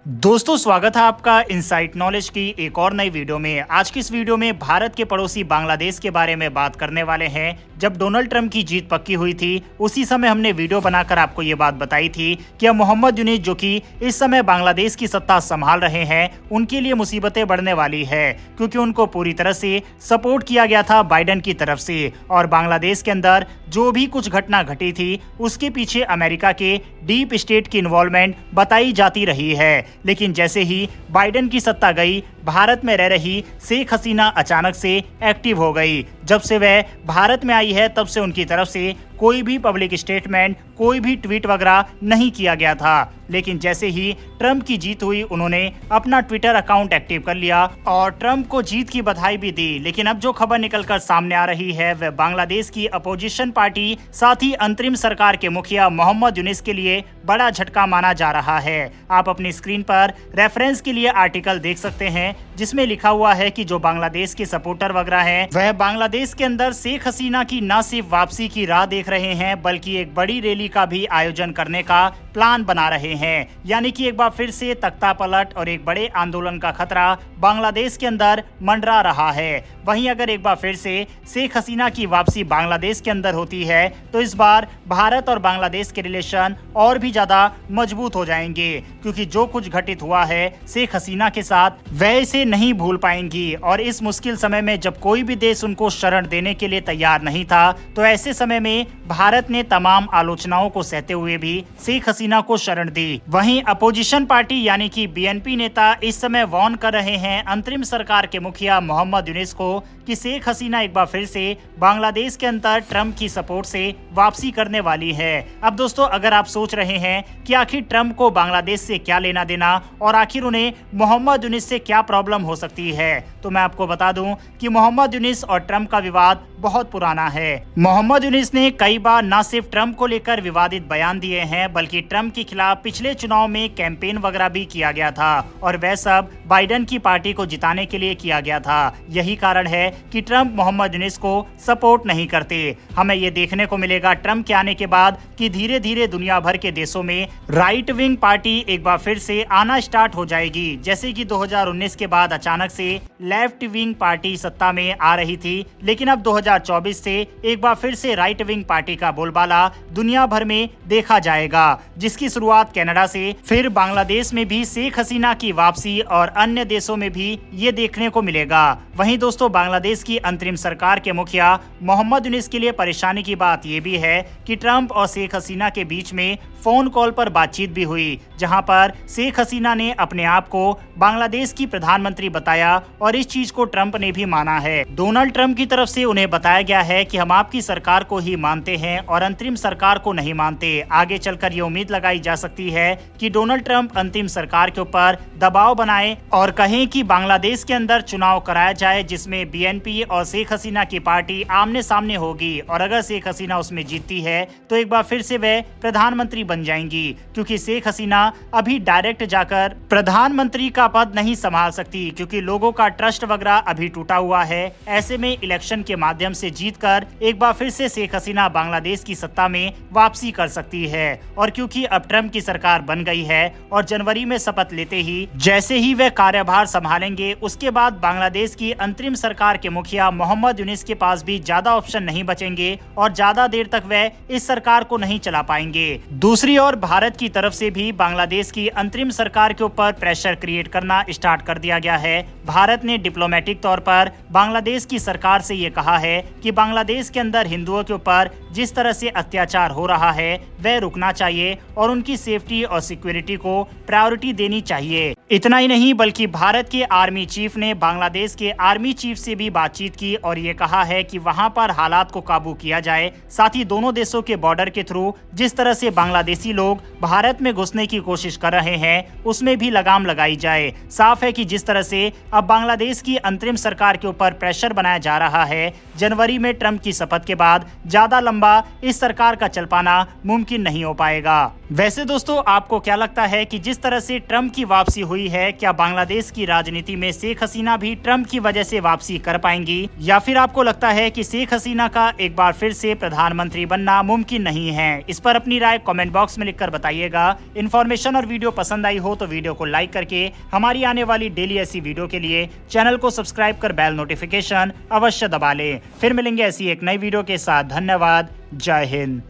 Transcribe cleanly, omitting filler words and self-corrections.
दोस्तों स्वागत है आपका इनसाइट नॉलेज की एक और नई वीडियो में। आज की इस वीडियो में भारत के पड़ोसी बांग्लादेश के बारे में बात करने वाले हैं। जब डोनाल्ड ट्रंप की जीत पक्की हुई थी उसी समय हमने वीडियो बनाकर आपको ये बात बताई थी कि अब मोहम्मद यूनुस जो कि इस समय बांग्लादेश की सत्ता संभाल रहे हैं उनके लिए मुसीबतें बढ़ने वाली है, क्योंकि उनको पूरी तरह से सपोर्ट किया गया था बाइडेन की तरफ से। और बांग्लादेश के अंदर जो भी कुछ घटना घटी थी उसके पीछे अमेरिका के डीप स्टेट की इन्वॉल्वमेंट बताई जाती रही है। लेकिन जैसे ही बाइडेन की सत्ता गई, भारत में रह रही शेख हसीना अचानक से एक्टिव हो गई। जब से वह भारत में आई है तब से उनकी तरफ से कोई भी पब्लिक स्टेटमेंट, कोई भी ट्वीट वगैरह नहीं किया गया था। लेकिन जैसे ही ट्रंप की जीत हुई उन्होंने अपना ट्विटर अकाउंट एक्टिव कर लिया और ट्रंप को जीत की बधाई भी दी। लेकिन अब जो खबर निकलकर सामने आ रही है वह बांग्लादेश की अपोजिशन पार्टी साथ ही अंतरिम सरकार के मुखिया मोहम्मद यूनुस के लिए बड़ा झटका माना जा रहा है। आप अपनी स्क्रीन पर रेफरेंस के लिए आर्टिकल देख सकते हैं जिसमें लिखा हुआ है कि जो बांग्लादेश के सपोर्टर वगैरह हैं वह बांग्लादेश के अंदर शेख हसीना की न सिर्फ वापसी की राह देख रहे हैं बल्कि एक बड़ी रैली का भी आयोजन करने का प्लान बना रहे हैं। यानी कि एक बार फिर से तख्ता पलट और एक बड़े आंदोलन का खतरा बांग्लादेश के अंदर मंडरा रहा है। वहीं अगर एक बार फिर से शेख हसीना की वापसी बांग्लादेश के अंदर होती है तो इस बार भारत और बांग्लादेश के रिलेशन और भी ज्यादा मजबूत हो जाएंगे, क्योंकि जो कुछ घटित हुआ है शेख हसीना के साथ वह इसे नहीं भूल पाएंगी। और इस मुश्किल समय में जब कोई भी देश उनको शरण देने के लिए तैयार नहीं था तो ऐसे समय में भारत ने तमाम आलोचनाओं को सहते हुए भी शेख हसीना को शरण दी। वहीं अपोजिशन पार्टी यानी कि बीएनपी नेता इस समय वार्न कर रहे हैं अंतरिम सरकार के मुखिया मोहम्मद यूनुस को कि शेख हसीना एक बार फिर से बांग्लादेश के अंदर ट्रंप की सपोर्ट से वापसी करने वाली है। अब दोस्तों अगर आप सोच रहे हैं कि आखिर ट्रंप को बांग्लादेश से क्या लेना देना और आखिर उन्हें मोहम्मद यूनुस से क्या प्रॉब्लम हो सकती है, तो मैं आपको बता दूं कि मोहम्मद यूनुस और ट्रंप का विवाद बहुत पुराना है। मोहम्मद यूनुस ने कई बार न सिर्फ ट्रंप को लेकर विवादित बयान दिए हैं बल्कि ट्रंप के खिलाफ पिछले चुनाव में कैंपेन वगैरह भी किया गया था और वह सब बाइडेन की पार्टी को जिताने के लिए किया गया था। यही कारण है कि ट्रंप मोहम्मद यूनुस को सपोर्ट नहीं करते। हमें ये देखने को मिलेगा ट्रंप के आने के बाद कि धीरे धीरे दुनिया भर के देशों में राइट विंग पार्टी एक बार फिर से आना स्टार्ट हो जाएगी। जैसे कि 2019 के बाद अचानक से लेफ्ट विंग पार्टी सत्ता में आ रही थी, लेकिन अब 2024 से एक बार फिर से राइट विंग पार्टी का बोलबाला दुनिया भर में देखा जाएगा, जिसकी शुरुआत कनाडा से फिर बांग्लादेश में भी शेख हसीना की वापसी और अन्य देशों में भी ये देखने को मिलेगा। वहीं दोस्तों बांग्लादेश की अंतरिम सरकार के मुखिया मोहम्मद यूनुस के लिए परेशानी की बात यह भी है कि ट्रंप और शेख हसीना के बीच में फोन कॉल पर बातचीत भी हुई, जहां पर शेख हसीना ने अपने आप को बांग्लादेश की प्रधानमंत्री बताया और इस चीज को ट्रंप ने भी माना है। डोनाल्ड ट्रंप की तरफ से उन्हें बताया गया है कि हम आपकी सरकार को ही मानते हैं और अंतरिम सरकार को नहीं मानते। आगे चलकर ये उम्मीद लगाई जा सकती है कि डोनाल्ड ट्रंप अंतिम सरकार के ऊपर दबाव बनाए और कहें कि बांग्लादेश के अंदर चुनाव कराया जाए जिसमें बीएनपी और शेख हसीना की पार्टी आमने सामने होगी, और अगर शेख हसीना उसमें जीतती है तो एक बार फिर से वह प्रधानमंत्री बन जाएंगी, क्योंकि शेख हसीना अभी डायरेक्ट जाकर प्रधानमंत्री का पद नहीं संभाल सकती, क्योंकि लोगों का ट्रस्ट वगैरह अभी टूटा हुआ है। ऐसे में इलेक्शन के माध्यम से जीतकर एक बार फिर से शेख हसीना बांग्लादेश की सत्ता में वापसी कर सकती है। और क्योंकि अब ट्रंप की सरकार बन गई है और जनवरी में शपथ लेते ही जैसे ही वह कार्यभार संभालेंगे उसके बाद बांग्लादेश की अंतरिम सरकार के मुखिया मोहम्मद यूनुस के पास भी ज्यादा ऑप्शन नहीं बचेंगे और ज्यादा देर तक वह इस सरकार को नहीं चला पाएंगे। दूसरी ओर भारत की तरफ से भी बांग्लादेश की अंतरिम सरकार के ऊपर प्रेशर क्रिएट करना स्टार्ट कर दिया गया है। भारत ने डिप्लोमेटिक तौर पर बांग्लादेश की सरकार से ये कहा है कि बांग्लादेश के अंदर हिंदुओं के ऊपर जिस तरह से अत्याचार हो रहा है वह रुकना चाहिए और उनकी सेफ्टी और सिक्योरिटी को प्रायोरिटी देनी चाहिए। इतना ही नहीं बल्कि भारत के आर्मी चीफ ने बांग्लादेश के आर्मी चीफ से भी बातचीत की और ये कहा है कि वहां पर हालात को काबू किया जाए। साथ ही दोनों देशों के बॉर्डर के थ्रू जिस तरह से बांग्लादेशी लोग भारत में घुसने की कोशिश कर रहे हैं उसमें भी लगाम लगाई जाए। साफ है कि जिस तरह से अब बांग्लादेश की अंतरिम सरकार के ऊपर प्रेशर बनाया जा रहा है, जनवरी में ट्रंप की शपथ के बाद ज्यादा लंबा इस सरकार का चल पाना मुमकिन नहीं हो पाएगा। वैसे दोस्तों आपको क्या लगता है कि जिस तरह से ट्रंप की वापसी हुई हुई है, क्या बांग्लादेश की राजनीति में शेख हसीना भी ट्रंप की वजह से वापसी कर पाएंगी, या फिर आपको लगता है कि शेख हसीना का एक बार फिर से प्रधानमंत्री बनना मुमकिन नहीं है? इस पर अपनी राय कमेंट बॉक्स में लिखकर बताइएगा। इन्फॉर्मेशन और वीडियो पसंद आई हो तो वीडियो को लाइक करके हमारी आने वाली डेली ऐसी वीडियो के लिए चैनल को सब्सक्राइब कर बेल नोटिफिकेशन अवश्य दबा ले। फिर मिलेंगे ऐसी एक नई वीडियो के साथ। धन्यवाद। जय हिंद।